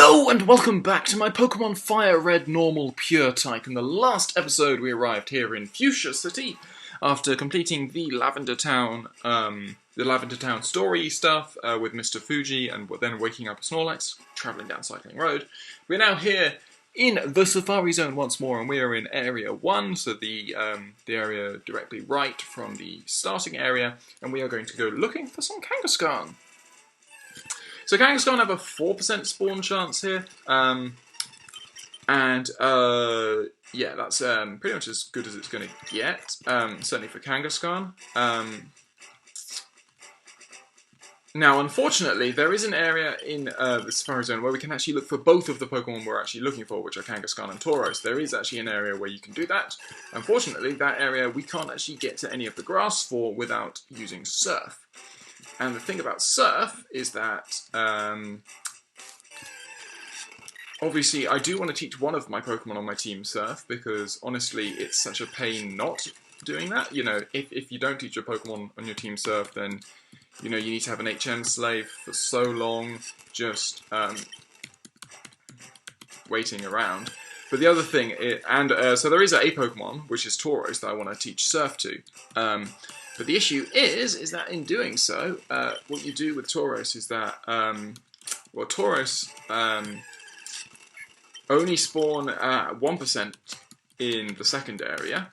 Hello and welcome back to my Pokemon Fire Red Normal Pure type. In the last episode we arrived here in Fuchsia City after completing the Lavender Town story stuff with Mr. Fuji and then waking up a Snorlax, travelling down Cycling Road. We're now here in the Safari Zone once more, and we are in Area 1, so the area directly right from the starting area, and we are going to go looking for some Kangaskhan. So Kangaskhan have a 4% spawn chance here, yeah, that's pretty much as good as it's going to get, certainly for Kangaskhan. Now, unfortunately, there is an area in the Safari Zone where we can actually look for both of the Pokemon we're actually looking for, which are Kangaskhan and Tauros. There is actually an area where you can do that. Unfortunately, that area we can't actually get to any of the grass for without using Surf. And the thing about Surf is that, obviously, I do want to teach one of my Pokemon on my team Surf, because, honestly, it's such a pain not doing that. You know, if you don't teach your Pokemon on your team Surf, then, you know, you need to have an HM slave for so long, just waiting around. But the other thing, so there is a Pokemon, which is Tauros, that I want to teach Surf to. But the issue is that in doing so, what you do with Tauros is that, well, Tauros only spawn 1% in the second area,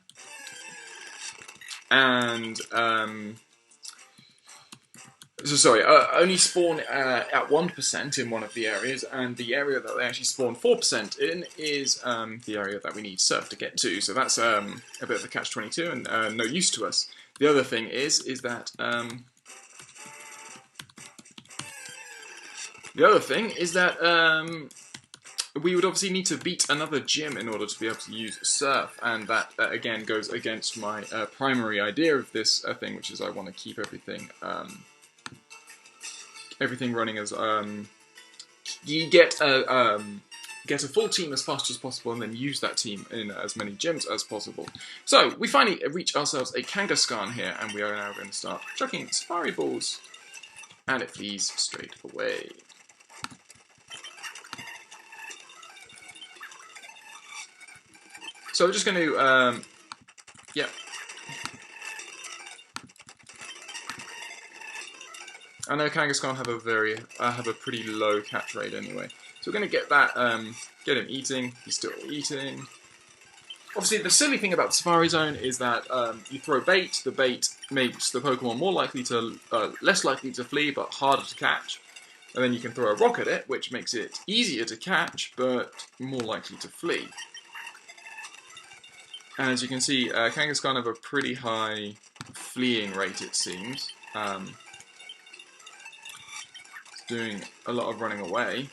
and only spawn at 1% in one of the areas, and the area that they actually spawn 4% in is the area that we need Surf to get to. So that's a bit of a catch-22 and no use to us. The other thing is that we would obviously need to beat another gym in order to be able to use Surf, and that again goes against my primary idea of this thing, which is I want to keep everything running as you get a full team as fast as possible and then use that team in as many gyms as possible. So, we finally reach ourselves a Kangaskhan here, and we are now going to start chucking Safari Balls, and it flees straight away. So we're just going to, yeah. I know Kangaskhan have a pretty low catch rate anyway. So we're going to get that, get him eating. He's still eating. Obviously, the silly thing about the Safari Zone is that you throw bait. The bait makes the Pokemon less likely to flee, but harder to catch. And then you can throw a rock at it, which makes it easier to catch, but more likely to flee. And as you can see, Kangaskhan have a pretty high fleeing rate, it seems. It's doing a lot of running away.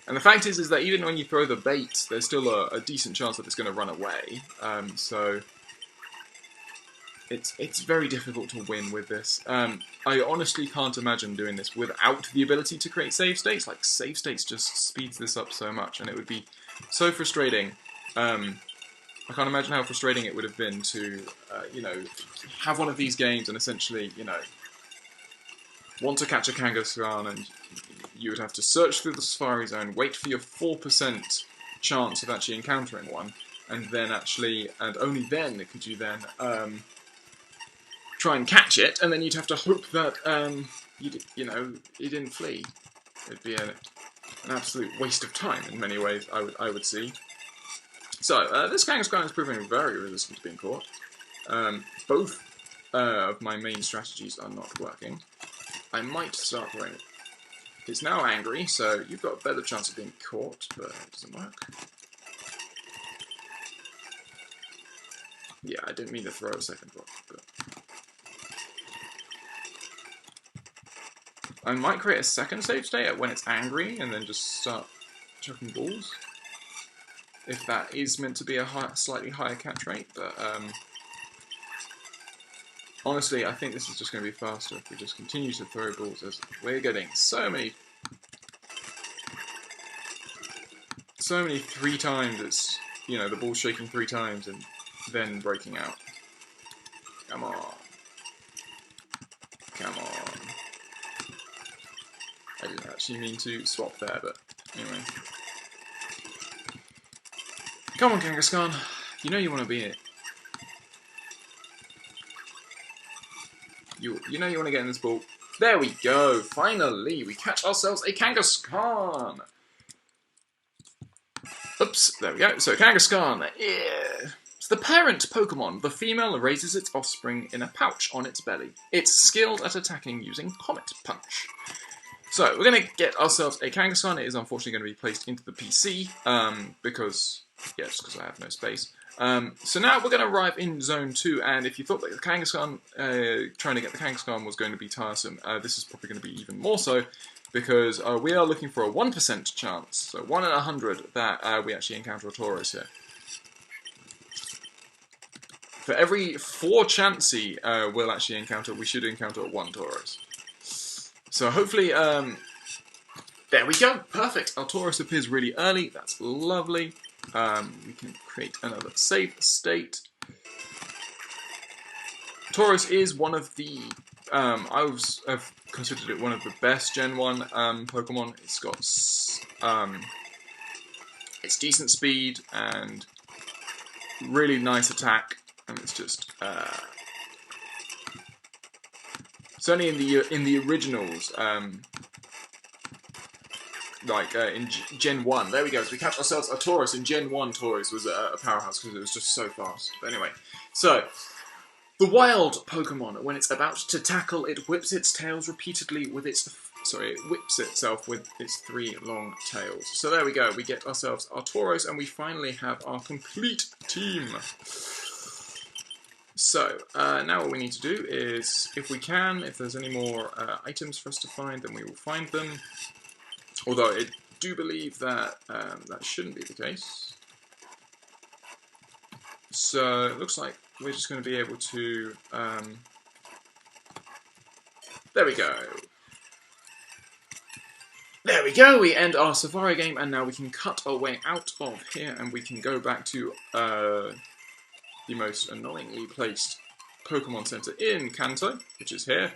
And the fact is that even when you throw the bait, there's still a decent chance that it's going to run away. So it's very difficult to win with this. I honestly can't imagine doing this without the ability to create save states. Like, save states just speeds this up so much, and it would be so frustrating. I can't imagine how frustrating it would have been to, you know, have one of these games and essentially, you know, want to catch a Kangaskhan, and you would have to search through the Safari Zone, wait for your 4% chance of actually encountering one, and then and only then could you then try and catch it, and then you'd have to hope that you know, it didn't flee. It'd be an absolute waste of time in many ways, I would see. So this Kangaskhan is proving very resistant to being caught. Both of my main strategies are not working. I might start throwing it. It's now angry, so you've got a better chance of being caught, but it doesn't work. Yeah, I didn't mean to throw a second rock, but I might create a second save state when it's angry, and then just start chucking balls. If that is meant to be a slightly higher catch rate, but honestly, I think this is just going to be faster if we just continue to throw balls, as we're getting so many 3 times, it's, you know, the ball's shaking 3 times and then breaking out. Come on. Come on. I didn't actually actually mean to swap there, but anyway. Come on, Kangaskhan. You know you want to be it. You know you want to get in this ball. There we go. Finally, we catch ourselves a Kangaskhan. Oops, there we go. So Kangaskhan, yeah. It's the parent Pokemon. The female raises its offspring in a pouch on its belly. It's skilled at attacking using Comet Punch. So we're going to get ourselves a Kangaskhan. It is unfortunately going to be placed into the PC because I have no space. So now we're going to arrive in Zone 2, and if you thought that the Kangaskhan, trying to get the Kangaskhan was going to be tiresome, this is probably going to be even more so, because we are looking for a 1% chance, so 1 in 100, that we actually encounter a Tauros here. For every 4 Chansey we'll actually encounter, we should encounter 1 Tauros. So hopefully, there we go, perfect. Our Tauros appears really early, that's lovely. We can create another save state. Tauros is one of the, I've considered it one of the best Gen 1 Pokemon. It's got, it's decent speed and really nice attack, and it's just, certainly in the originals, in Gen 1. There we go. So we catch ourselves a Tauros. In Gen 1, Tauros was a powerhouse because it was just so fast. But anyway, so the wild Pokemon, when it's about to tackle, it whips its tails repeatedly with its... Sorry, it whips itself with its 3 long tails. So there we go. We get ourselves our Tauros, and we finally have our complete team. So, now what we need to do is, if we can, if there's any more items for us to find, then we will find them. Although I do believe that that shouldn't be the case. So it looks like we're just going to be able to... there we go. There we go, we end our Safari game, and now we can cut our way out of here, and we can go back to the most annoyingly placed Pokemon Center in Kanto, which is here.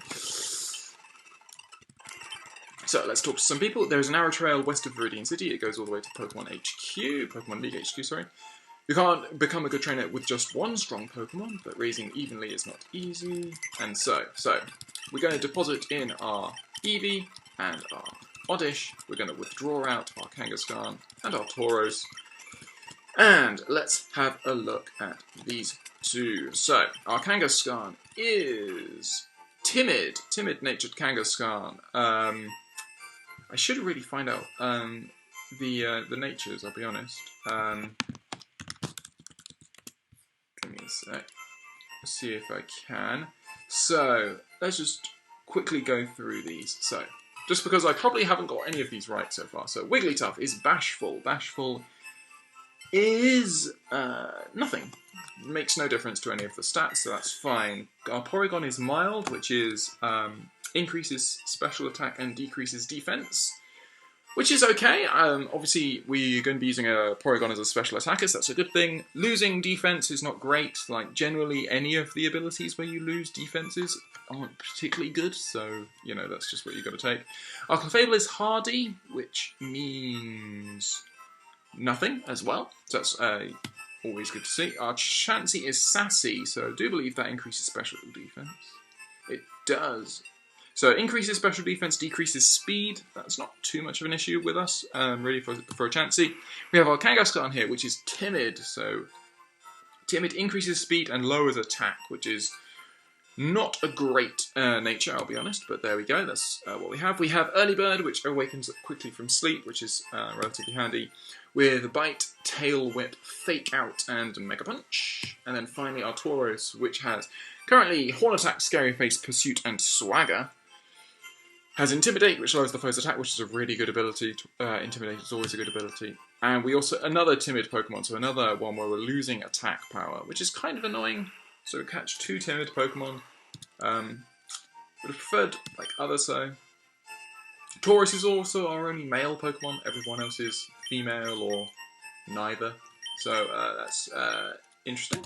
So let's talk to some people. There is an arrow trail west of Viridian City. It goes all the way to Pokemon HQ, Pokemon League HQ, sorry. You can't become a good trainer with just one strong Pokemon, but raising evenly is not easy. And so we're going to deposit in our Eevee and our Oddish. We're going to withdraw out our Kangaskhan and our Tauros. And let's have a look at these two. So, our Kangaskhan is timid-natured Kangaskhan. I should really find out the natures, I'll be honest. Give me a sec. Let's see if I can. So, let's just quickly go through these. So, just because I probably haven't got any of these right so far. So, Wigglytuff is bashful. Bashful is nothing. Makes no difference to any of the stats, so that's fine. Our Porygon is mild, which is increases special attack and decreases defense, which is okay. Obviously, we're going to be using a Porygon as a special attacker, so that's a good thing. Losing defense is not great. Like, generally, any of the abilities where you lose defenses aren't particularly good, so, you know, that's just what you've got to take. Our Clefable is hardy, which means nothing as well, so that's always good to see. Our Chansey is sassy, so I do believe that increases special defense. It does. So increases special defense, decreases speed. That's not too much of an issue with us, really, for a Chansey. We have our Kangaskhan here, which is timid. So timid increases speed and lowers attack, which is not a great nature, I'll be honest, but there we go. That's what we have. We have Early Bird, which awakens quickly from sleep, which is relatively handy, with Bite, Tail Whip, Fake Out, and Mega Punch. And then finally our Tauros, which has currently Horn Attack, Scary Face, Pursuit, and Swagger. Has Intimidate, which lowers the foe's attack, which is a really good ability. Intimidate is always a good ability. And we also, another timid Pokemon, so another one where we're losing attack power, which is kind of annoying. So we catch 2 timid Pokemon. Would have preferred, like, others, so. Tauros is also our only male Pokemon. Everyone else is female or neither. So that's interesting.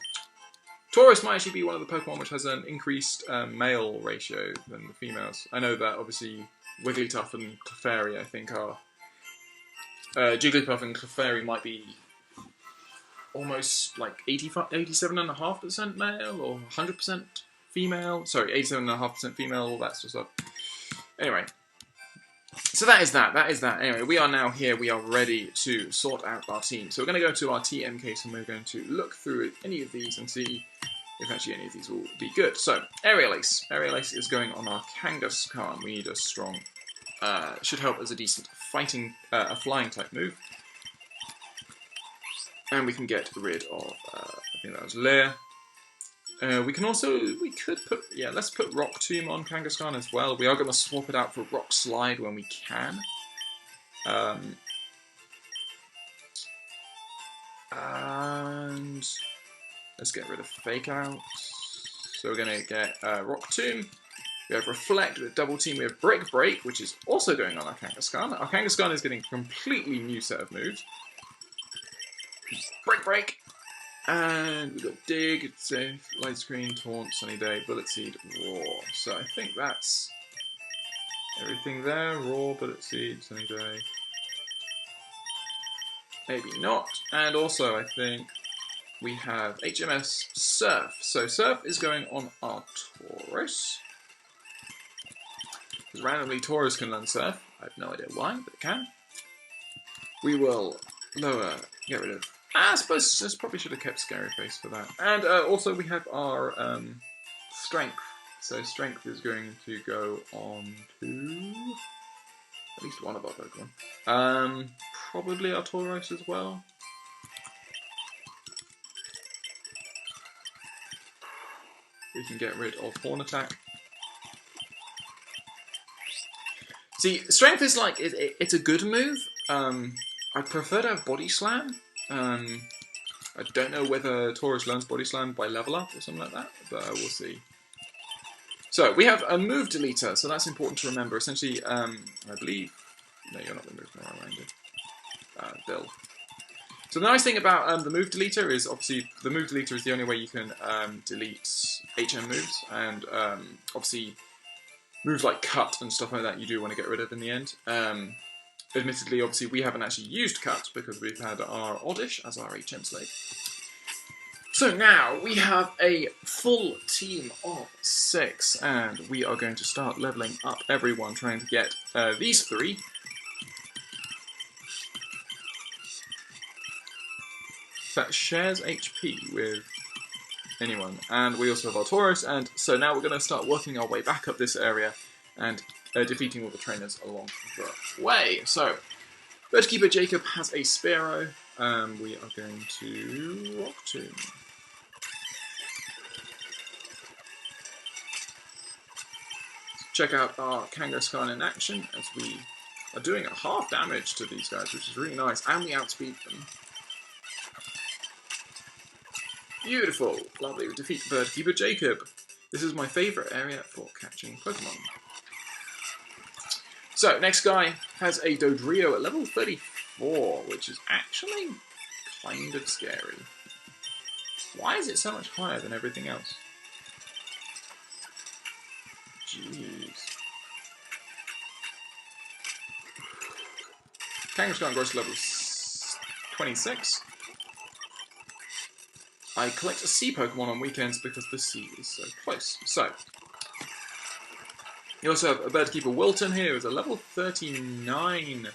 Tauros might actually be one of the Pokemon which has an increased male ratio than the females. I know that obviously Wigglytuff and Clefairy, I think, are... Jigglypuff and Clefairy might be almost like 87.5% male or 100% female. Sorry, 87.5% female, all that sort of stuff. Anyway, so that is that. Anyway, we are now here. We are ready to sort out our team. So we're going to go to our TM case and we're going to look through any of these and see if actually any of these will be good. So, Aerial Ace. Aerial Ace is going on our Kangaskhan. We need a strong... should help as a decent fighting, a flying type move. And we can get rid of, I think that was Leer. We could put, let's put Rock Tomb on Kangaskhan as well. We are going to swap it out for Rock Slide when we can. And let's get rid of Fake Out. So we're going to get Rock Tomb. We have Reflect with Double Team. We have Brick Break, which is also going on our Kangaskhan. Our Kangaskhan is getting a completely new set of moves. Brick Break. And we've got Dig, Safe, Light Screen, Taunt, Sunny Day, Bullet Seed, Roar. So I think that's everything there. Roar, Bullet Seed, Sunny Day. Maybe not. And also I think we have HMS Surf. So Surf is going on our Tauros. Because randomly Tauros can learn Surf. I have no idea why, but it can. We will get rid of... I suppose I probably should have kept Scary Face for that. And also we have our Strength. So Strength is going to go on to at least one of our Pokemon. Probably our Tauros as well. We can get rid of Horn Attack. See, Strength is like, it's a good move. I prefer to have Body Slam. I don't know whether Tauros learns Body Slam by level up or something like that, but we'll see. So, we have a move deleter, so that's important to remember. Essentially, I believe... No, you're not the move around Bill. So the nice thing about the move deleter is, obviously, the move deleter is the only way you can delete HM moves, and obviously, moves like Cut and stuff like that you do want to get rid of in the end. Admittedly, obviously, we haven't actually used Cut because we've had our Oddish as our HM slave. So now we have a full team of 6, and we are going to start leveling up everyone, trying to get these 3. That shares HP with anyone. And we also have our Tauros, and so now we're going to start working our way back up this area and defeating all the trainers along the way. So, Birdkeeper Jacob has a Spearow. We are going to Rock Tomb. Check out our Kangaskhan in action as we are doing a half damage to these guys, which is really nice, and we outspeed them. Beautiful, lovely. We defeat Birdkeeper Jacob. This is my favourite area for catching Pokemon. So, next guy has a Dodrio at level 34, which is actually kind of scary. Why is it so much higher than everything else? Jeez. Kangaskhan grows to level 26. I collect a sea Pokemon on weekends because the sea is so close. So, you also have a Birdkeeper Wilton here, who's a level 39.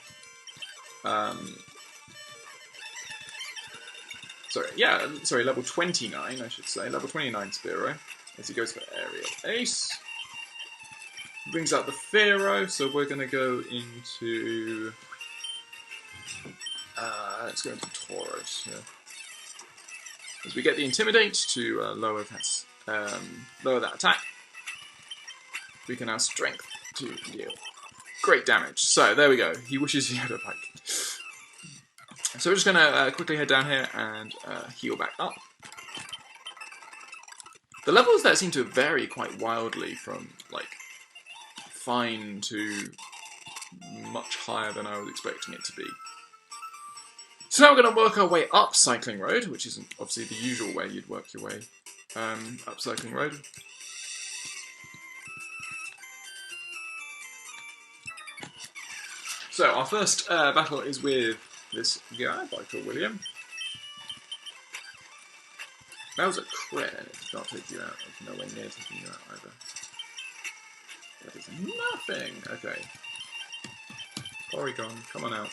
Level 29, I should say. Level 29 Spearow, as he goes for Aerial Ace. Brings out the Pharaoh, so we're going to go into... let's go into Tauros here. As we get the Intimidate to lower that attack, we can now Strength to deal great damage. So there we go. He wishes he had a bike. So we're just going to quickly head down here and heal back up. The levels there seem to vary quite wildly from like fine to much higher than I was expecting it to be. So now we're going to work our way up Cycling Road, which isn't obviously the usual way you'd work your way up Cycling Road. So our first battle is with this guy, Michael William. That was a crit, and it did not take you out. It's nowhere near taking you out either. That is nothing. Okay. Porygon, come on out.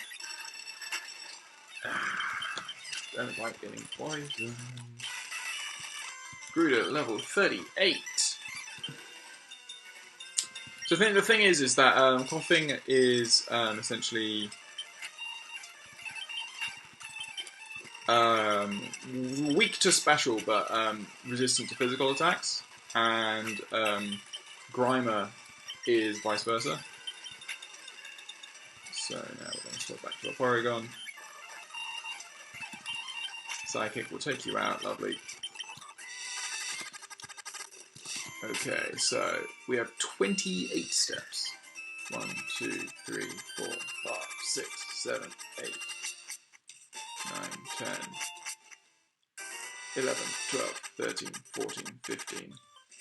Don't like getting poisoned. Grew to level 38. So the thing is that coughing is essentially weak to special, but resistant to physical attacks, and Grimer is vice versa. So now we're going to swap back to a Porygon. Psychic will take you out, lovely. Okay, so we have 28 steps. 1, 2, 3, 4, 5, 6, 7, 8, 9, 10, 11, 12, 13, 14, 15,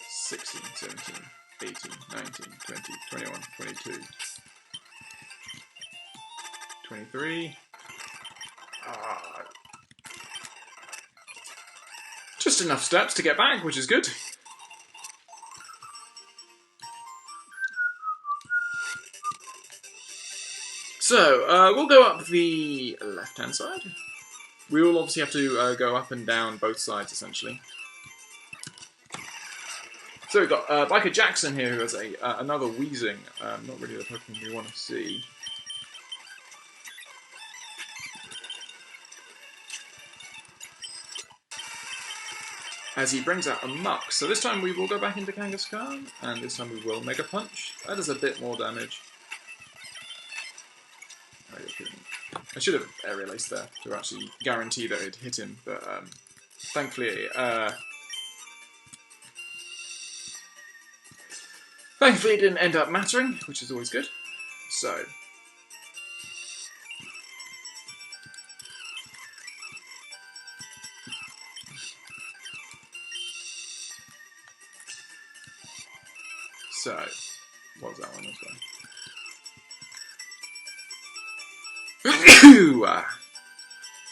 16, 17, 18, 19, 20, 21, 22, 23. Just enough steps to get back, which is good. So, we'll go up the left-hand side. We will obviously have to go up and down both sides, essentially. So we've got Biker Jackson here, who has another Wheezing. Not really the Pokemon we want to see. As he brings out a Muck. So this time we will go back into Kangaskhan, and this time we will Mega Punch. That does a bit more damage. I should have Aerial Ace there to actually guarantee that it'd hit him, but thankfully it didn't end up mattering, which is always good. So what was that one as well?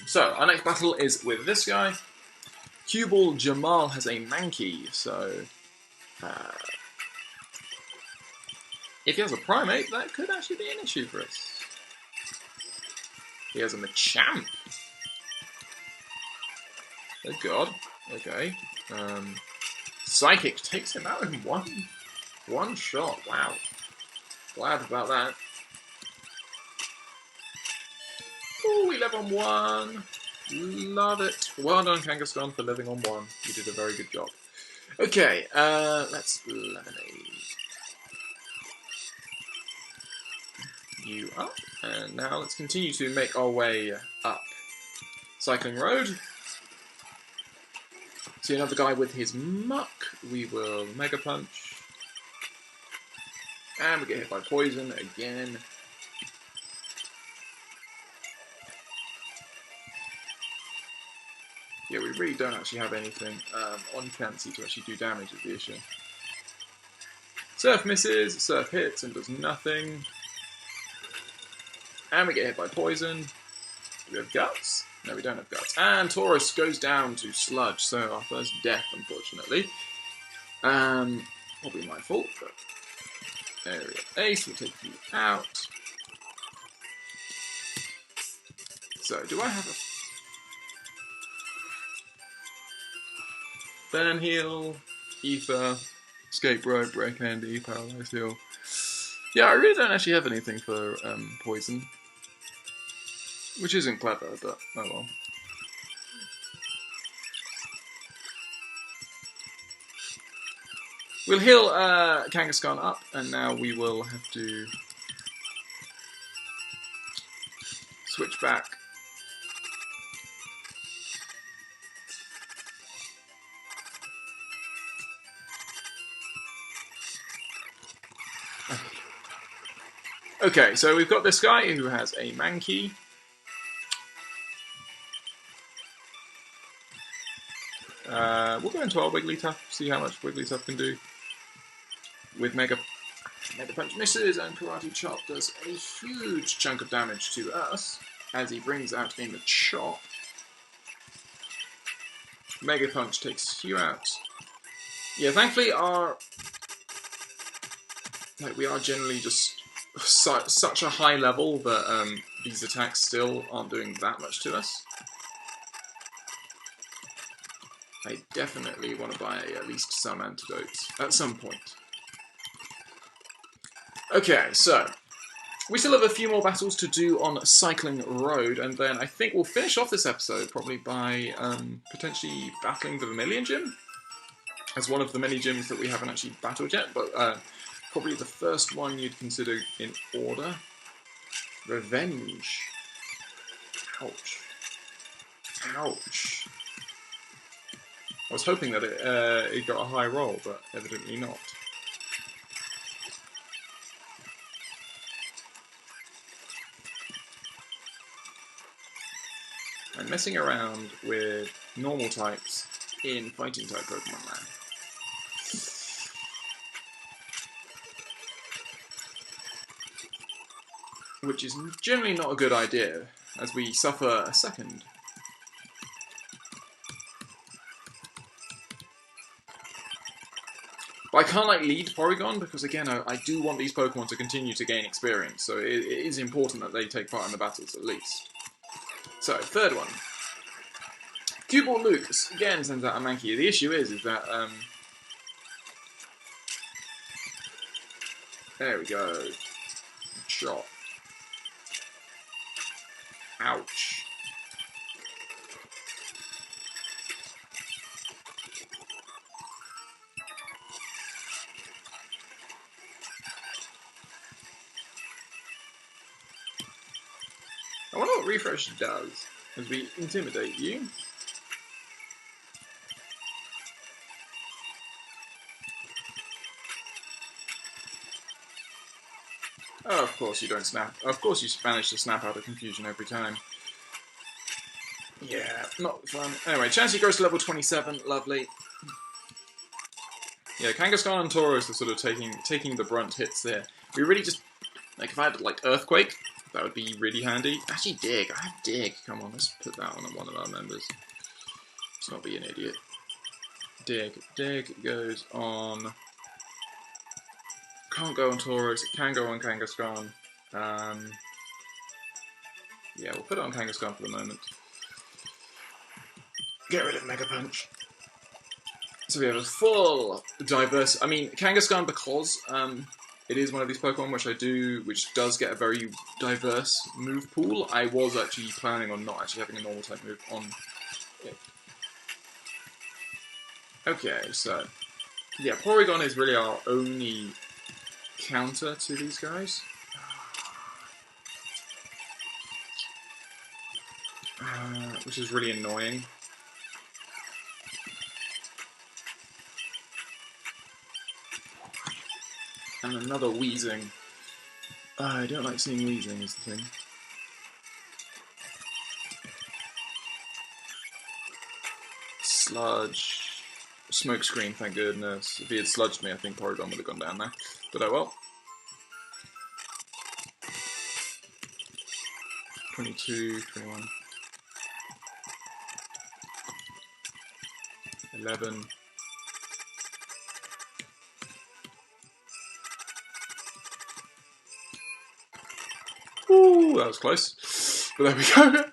So, our next battle is with this guy. Cuball Jamal has a Mankey, so if he has a Primate, that could actually be an issue for us. He has a Machamp. Oh god, okay. Psychic takes him out in one shot, wow. Glad about that. Oh, we live on 1. Love it. Well done, Kangaskhan, for living on 1. You did a very good job. Okay, let's Lemonade you up. And now let's continue to make our way up Cycling Road. See another guy with his Muck. We will Mega Punch. And we get hit by Poison again. Yeah, we really don't actually have anything on Chansey to actually do damage is the issue. Surf misses, Surf hits and does nothing. And we get hit by Poison. Do we have Guts? No, we don't have Guts. And Taurus goes down to Sludge, so our first death, unfortunately. Probably my fault, but Aerial Ace will take you out. So, do I have a Burn Heal, Ether, Escape Rope, Break Handy, Paralyze Heal. Yeah, I really don't actually have anything for Poison. Which isn't clever, but oh well. We'll heal Kangaskhan up, and now we will have to switch back. Okay, so we've got this guy who has a Mankey. We'll go into our Wigglytuff, see how much Wigglytuff can do with Mega Mega Punch misses, and Karate Chop does a huge chunk of damage to us as he brings out a Machop. Mega Punch takes you out. Yeah, thankfully we are generally just such a high level that these attacks still aren't doing that much to us. I definitely want to buy at least some antidotes at some point. Okay, so we still have a few more battles to do on Cycling Road, and then I think we'll finish off this episode probably by potentially battling the Vermilion Gym as one of the many gyms that we haven't actually battled yet, but probably the first one you'd consider in order. Revenge. Ouch. Ouch. I was hoping that it got a high roll, but evidently not. I'm messing around with normal types in fighting type Pokemon land. Which is generally not a good idea, as we suffer a second. But I can't lead Porygon because again I do want these Pokemon to continue to gain experience, so it is important that they take part in the battles at least. So, third one. Cue-Ball Luke again sends out a Mankey. The issue is that there we go. Shot. Ouch. I wonder what Refresh does as we intimidate you. Oh, of course you don't snap. Of course you manage to snap out of confusion every time. Yeah, not fun. Anyway, Chansey grows to level 27. Lovely. Yeah, Kangaskhan and Tauros are sort of taking the brunt hits there. We really just... if I had, Earthquake, that would be really handy. Actually, Dig. I have Dig. Come on, let's put that on one of our members. Let's not be an idiot. Dig. Dig goes on... Can't go on Tauros, it can go on Kangaskhan. Yeah, we'll put it on Kangaskhan for the moment. Get rid of Mega Punch. So we have a full diverse... I mean, Kangaskhan, because it is one of these Pokemon which does get a very diverse move pool. I was actually planning on not actually having a normal type move on it. Okay, so... yeah, Porygon is really our only counter to these guys. Which is really annoying. And another Weezing. I don't like seeing Weezing is the thing. Sludge. Smokescreen, thank goodness. If he had sludged me, I think Porygon would have gone down there. But oh well. 22, 21. 11. Ooh, that was close. But there we go.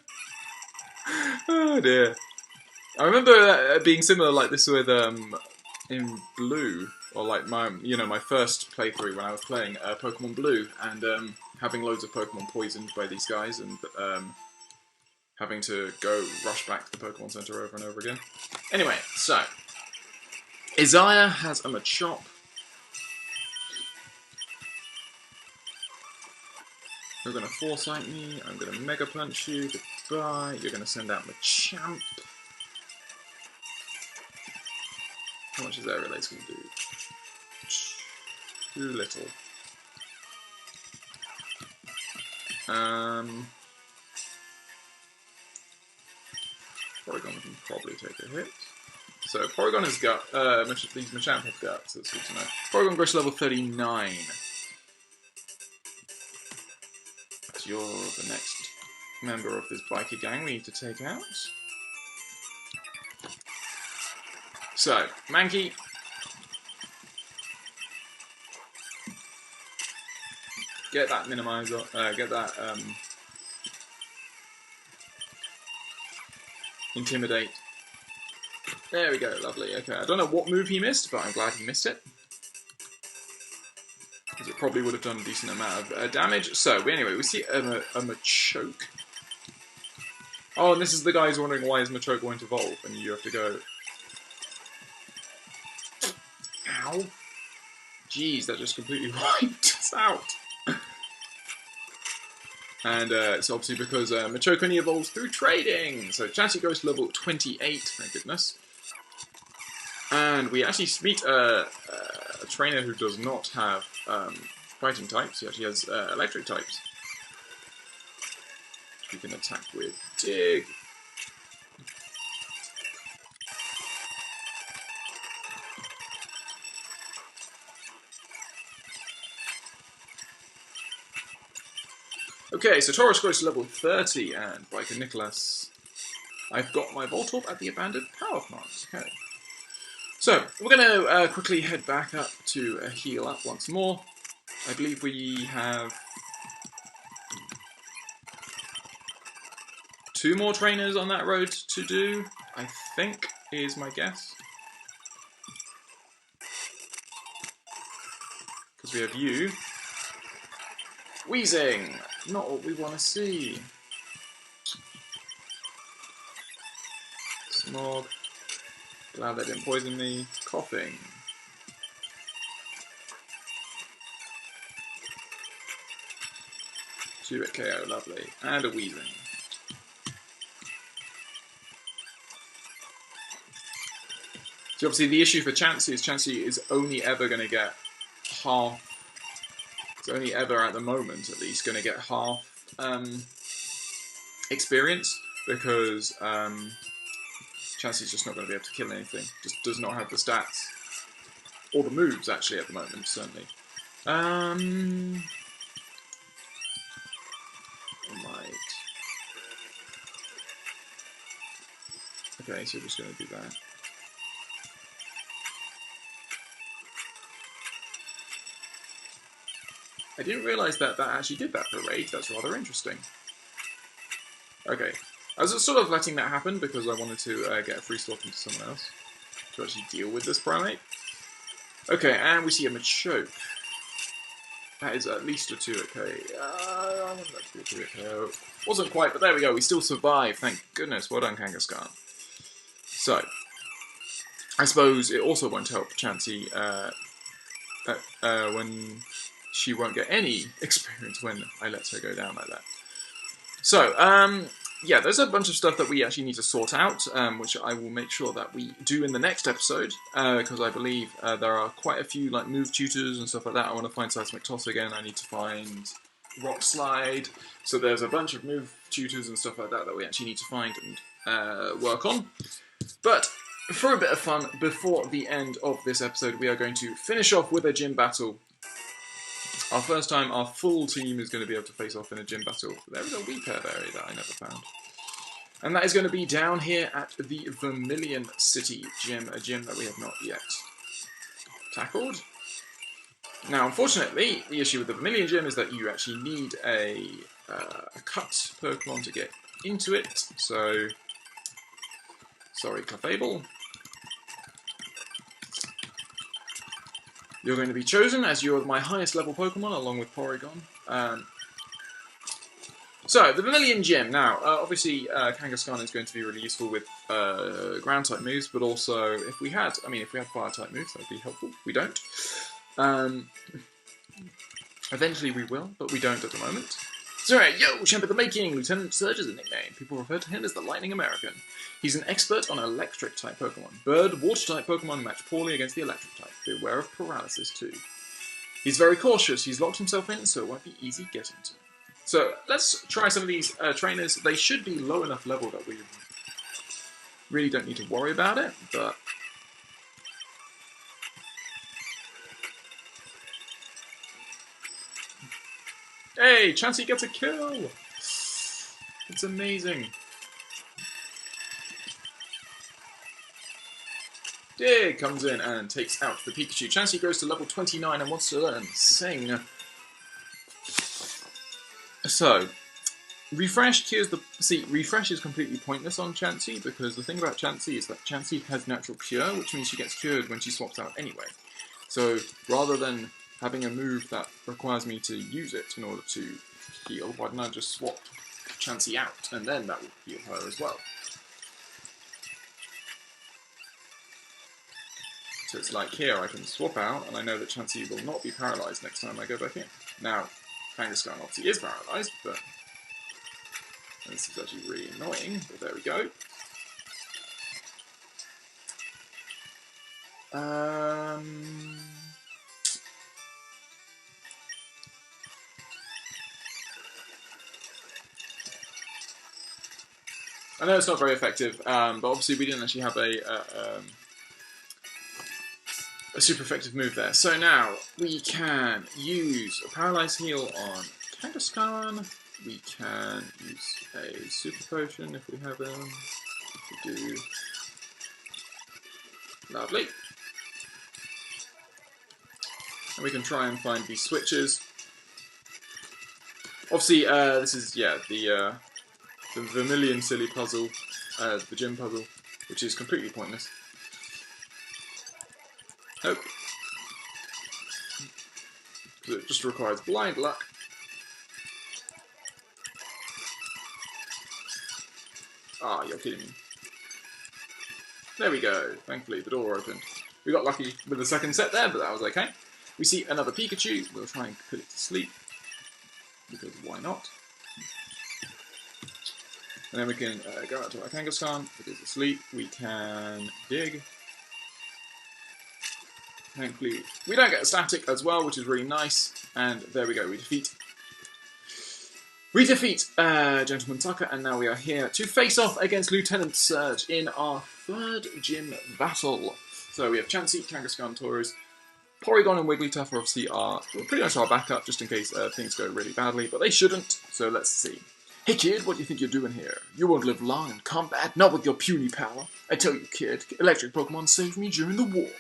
Oh dear. I remember it being similar like this with in Blue, or my first playthrough when I was playing Pokemon Blue, and having loads of Pokemon poisoned by these guys, and having to go rush back to the Pokemon Center over and over again. Anyway, so Isaiah has a Machop. You're going to Foresight me, I'm going to Mega Punch you, goodbye, you're going to send out Machamp. How much is Air Relay's going to do? Too little. Porygon can probably take a hit. So Porygon has got, these Machamp have guts, that's good to know. Porygon grows to level 39. Right, you're the next member of this biker gang we need to take out. So, Mankey. Get that minimizer, get that intimidate. There we go, lovely. Okay, I don't know what move he missed, but I'm glad he missed it. Because it probably would have done a decent amount of damage. So, anyway, we see a Machoke. Oh, and this is the guy who's wondering why his Machoke won't evolve, and you have to go... Ow. Jeez, that just completely wiped us out. And it's obviously because Machoke only evolves through trading. So Chansey goes to level 28, thank goodness. And we actually meet a trainer who does not have fighting types. He actually has electric types. We can attack with Dig. Okay, so Taurus goes to level 30, and like Nicholas, I've got my Voltorb at the abandoned power plant. Okay. So, we're going to quickly head back up to heal up once more. I believe we have 2 more trainers on that road to do, I think, is my guess. Because we have you. Wheezing! Not what we want to see. Smog. Glad they didn't poison me. Coughing. Two-hit KO, lovely. And a wheezing. So obviously the issue for Chansey is only ever going to get half. It's only ever at the moment, at least, going to get half experience because Chansey's just not going to be able to kill anything. Just does not have the stats or the moves actually at the moment, certainly. Right. Okay, so we're just going to do that. I didn't realise that that actually did that for Rage. That's rather interesting. Okay. I was sort of letting that happen because I wanted to get a free swap into someone else to actually deal with this primate. Okay, and we see a Machoke. That is at least a 2-hit I want that to be a 2-hit KO. Wasn't quite, but there we go. We still survived. Thank goodness. Well done, Kangaskhan. So, I suppose it also won't help Chansey when she won't get any experience when I let her go down like that. So, yeah, there's a bunch of stuff that we actually need to sort out, which I will make sure that we do in the next episode, because I believe there are quite a few like move tutors and stuff like that. I want to find Seismic Toss again, I need to find Rock Slide, so there's a bunch of move tutors and stuff like that that we actually need to find and work on. But for a bit of fun, before the end of this episode, we are going to finish off with a gym battle. Our first time, our full team is going to be able to face off in a gym battle. There is a Weephair area that I never found. And that is going to be down here at the Vermilion City Gym, a gym that we have not yet tackled. Now, unfortunately, the issue with the Vermilion Gym is that you actually need a cut Pokemon to get into it. So, sorry, Clefable. You're going to be chosen as you're my highest level Pokemon, along with Porygon. So, the Vermilion Gym. Now, obviously, Kangaskhan is going to be really useful with ground-type moves, but also, if we had fire-type moves, that would be helpful. We don't. Eventually we will, but we don't at the moment. So, yo, Champ of the Making! Lieutenant Surge is a nickname. People refer to him as the Lightning American. He's an expert on electric-type Pokemon. Bird, water-type Pokemon match poorly against the electric-type. Beware of paralysis, too. He's very cautious. He's locked himself in, so it won't be easy getting to him. So, let's try some of these trainers. They should be low enough level that we really don't need to worry about it, but... Hey, Chansey gets a kill! It's amazing. Dig comes in and takes out the Pikachu. Chansey goes to level 29 and wants to learn Sing. So, Refresh cures the... See, Refresh is completely pointless on Chansey, because the thing about Chansey is that Chansey has natural cure, which means she gets cured when she swaps out anyway. So, rather than having a move that requires me to use it in order to heal, why don't I just swap Chansey out, and then that will heal her as well. So it's like here, I can swap out, and I know that Chansey will not be paralysed next time I go back in. Now, Kangaskhan obviously is paralysed, but this is actually really annoying, but there we go. I know it's not very effective, but obviously we didn't actually have a super effective move there. So now we can use a Paralyze Heal on Kangaskhan. We can use a Super Potion if we have them. We do. Lovely. And we can try and find these switches. Obviously, this is, yeah, the Vermilion Silly puzzle, the gym puzzle, which is completely pointless. Nope. Because it just requires blind luck. Ah, you're kidding me. There we go. Thankfully, the door opened. We got lucky with the second set there, but that was okay. We see another Pikachu. We'll try and put it to sleep. Because why not? And then we can go out to our Kangaskhan. If it is asleep, we can dig. Thankfully, we don't get a static as well, which is really nice. And there we go, we defeat Gentleman Tucker, and now we are here to face off against Lieutenant Surge in our third gym battle. So we have Chansey, Kangaskhan, Tauros, Porygon and Wigglytuff obviously are pretty much our backup, just in case things go really badly, but they shouldn't, so let's see. Hey kid, what do you think you're doing here? You won't live long in combat, not with your puny power. I tell you kid, electric Pokemon saved me during the war.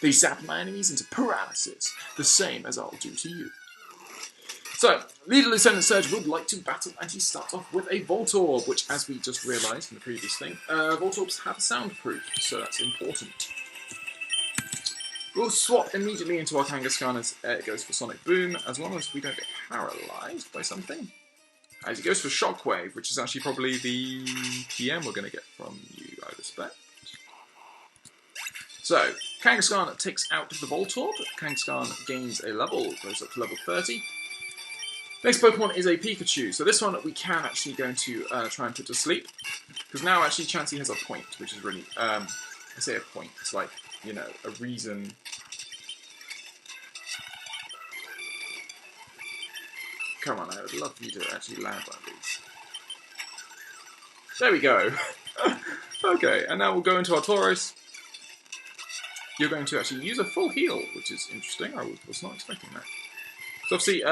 They zapped my enemies into paralysis, the same as I'll do to you. So, Leader Lieutenant Surge would like to battle, and he starts off with a Voltorb, which, as we just realised in the previous thing, Voltorbs have soundproof, so that's important. We'll swap immediately into our Kangaskhan as it goes for Sonic Boom, as long as we don't get paralysed by something. As it goes for Shockwave, which is actually probably the TM we're going to get from you, I suspect. So, Kangaskhan takes out the Voltorb. Kangaskhan gains a level, goes up to level 30. Next Pokemon is a Pikachu. So this one we can actually go to try and put to sleep. Because now actually Chansey has a point, which is really, I say a point, it's like, you know, a reason. Come on, I would love for you to actually land one of these. There we go. Okay, and now we'll go into our Tauros. You're going to actually use a full heal, which is interesting. I was not expecting that. So obviously,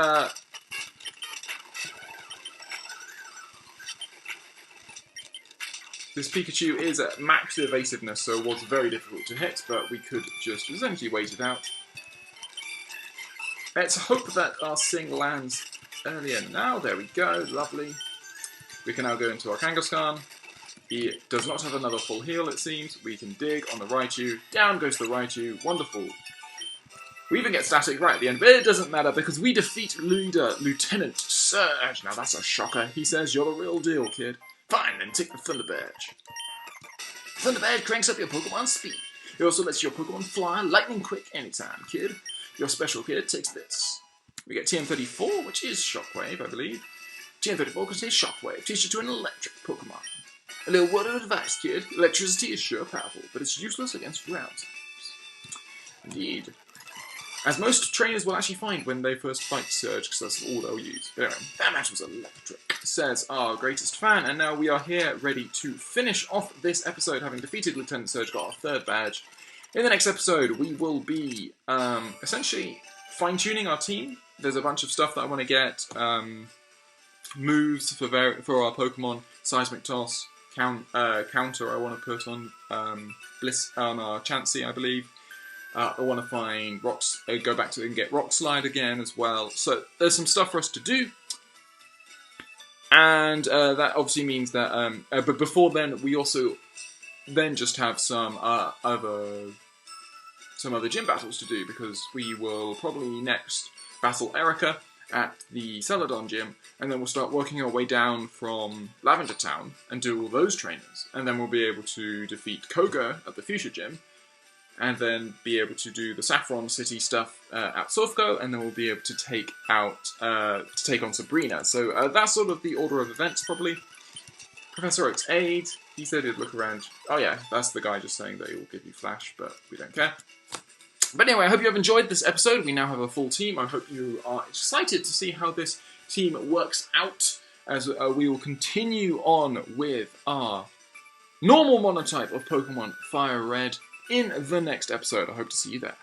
this Pikachu is at max evasiveness, so it was very difficult to hit, but we could just essentially wait it out. Let's hope that our Sing lands earlier now. There we go, lovely. We can now go into our Kangaskhan. He does not have another full heal, it seems. We can dig on the Raichu. Down goes the Raichu. Wonderful. We even get static right at the end, but it doesn't matter because we defeat Lieutenant Surge. Now that's a shocker. He says, you're the real deal, kid. Fine, then take the Thunder Badge. Thunder Badge cranks up your Pokemon speed. It also lets your Pokemon fly lightning quick anytime, kid. Your special kid takes this. We get TM34, which is Shockwave, I believe. TM34 contains Shockwave. Teach it to an electric Pokemon. A little word of advice, kid. Electricity is sure powerful, but it's useless against ground types. Indeed. As most trainers will actually find when they first fight Surge, because that's all they'll use. But anyway, that match was electric, says our greatest fan, and now we are here ready to finish off this episode, having defeated Lieutenant Surge, got our third badge. In the next episode, we will be essentially fine-tuning our team, there's a bunch of stuff that I want to get. Moves for our Pokemon. Seismic Toss, counter I want to put on Bliss on our Chansey, I believe. I want to find rocks. Go back to and get Rock Slide again as well. So there's some stuff for us to do. And that obviously means that, but before then, we also then just have some other gym battles to do, because we will probably next battle Erica at the Celadon gym, and then we'll start working our way down from Lavender Town and do all those trainers, and then we'll be able to defeat Koga at the Fuchsia gym, and then be able to do the Saffron City stuff at Surfco, and then we'll be able to take on Sabrina. So that's sort of the order of events, probably. Professor Oak's aide, he said he'd look around. Oh yeah, that's the guy just saying that he will give you Flash, but we don't care. But anyway, I hope you have enjoyed this episode. We now have a full team. I hope you are excited to see how this team works out, as we will continue on with our normal monotype of Pokemon Fire Red in the next episode. I hope to see you there.